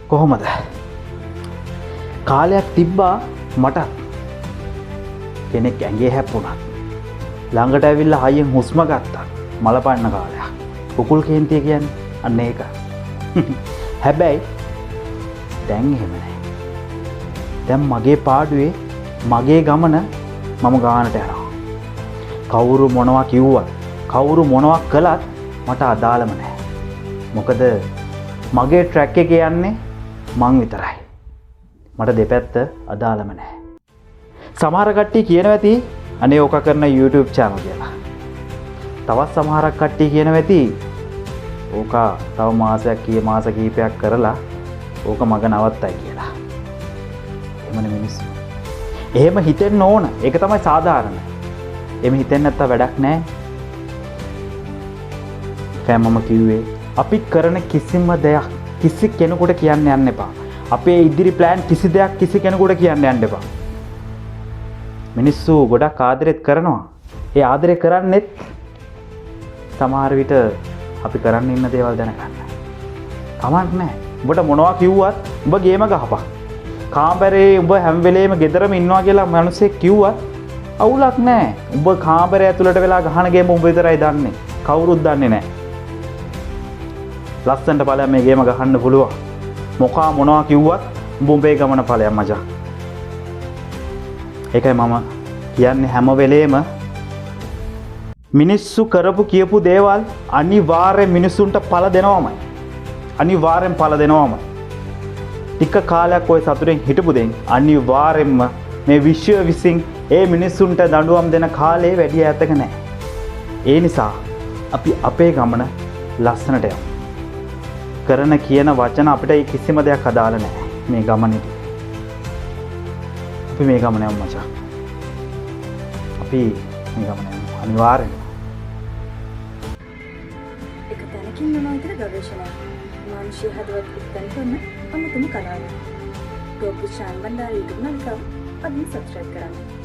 කොහොමද? කාලයක් තිබ්බා මට කෙනෙක් ඇඟේ හැප්පුණා. ළඟට ඇවිල්ලා හයියෙන් හුස්ම ගත්තා. මල පාන්න කාලයක්. කුකුල් කේන්තිය කියන්නේ අන්න ඒක. හැබැයි දැන් එහෙම නැහැ. දැන් මගේ පාඩුවේ මගේ ගමන මම ගානට යනවා. කවුරු මොනවා කිව්වත් කවුරු මොනවා කළත් මට අදාළම නැහැ. මොකද මගේ ට්‍රැක් එකේ යන්නේ මං විතරයි. මට දෙපැත්ත අදාළම නැහැ. සමහර කට්ටිය කියනවා ඇති අනේ ඕක කරන YouTube channel කියලා. තවත් සමහරක් කට්ටිය කියනවා ඇති ඕක තව මාස කිහිපයක් කරලා ඕක මග නවත්තයි කියලා. එහෙමනේ මිනිස්සු. එහෙම හිතෙන්න ඕන. ඒක තමයි සාධාරණ. එහෙම හිතෙන්න නැත්නම් වැඩක් නැහැ. මම කිව්වේ අපි කරන කිසිම දෙයක් කිසි කෙනෙකුට කියන්න යන්න එපා. අපේ ඉදිරි ප්ලෑන් කිසි දෙයක් කිසි කෙනෙකුට කියන්න යන්න එපා. මිනිස්සු ගොඩක් ආදරෙත් කරනවා. ඒ ආදරේ කරන්නේත් සමහර විට අපි කරන්න ඉන්න දේවල් දැනගන්න. කමක් නැහැ. උඹට මොනවා කිව්වත් උඹ ගේම ගහපන්. කාමරේ උඹ හැම වෙලේම ගෙදරම ඉන්නවා කියලා මිනිස්සෙක් කිව්වත් අවුලක් නැහැ. උඹ කාමරේ ඇතුළට වෙලා ගහන ගේම උඹ විතරයි දන්නේ. කවුරුත් දන්නේ නැහැ. ලස්සනට ඵලයන් මේ ගේම ගහන්න පුළුවන්. මොකා මොනවා කිව්වත් උඹ උඹේ ගමන ඵලයන් මචං. ඒකයි මම කියන්නේ හැම වෙලේම මිනිස්සු කරපු කියපු දේවල් අනිවාර්යෙන් මිනිසුන්ට ඵල දෙනවමයි. අනිවාර්යෙන් ඵල දෙනවමයි. ටික කාලයක් ඔය සතුටෙන් හිටපු දෙයින් අනිවාර්යෙන්ම මේ විශ්ව විසින් ඒ මිනිසුන්ට දඬුවම් දෙන කාලේ වැඩි ඈතක නැහැ. ඒ නිසා අපි අපේ ගමන ලස්සනට යමු. කරන කියන වචන අපිට කිසිම දෙයක් අදාළ නැහැ මේ ගමනේදී. අපි මේ ගමන යමු මචං. අපි මේ ගමන යමු අනිවාර්යෙන්. එක තැනකින් යනවා විතර ගවේෂණයක්. මානුෂී හදවත් උත්පන්න කරන අමුතුම කලාවක්. ගෝපුෂාන් බණ්ඩාර YouTube නංකම් අදින් සබ්ස්ක්‍රයිබ් කරන්න.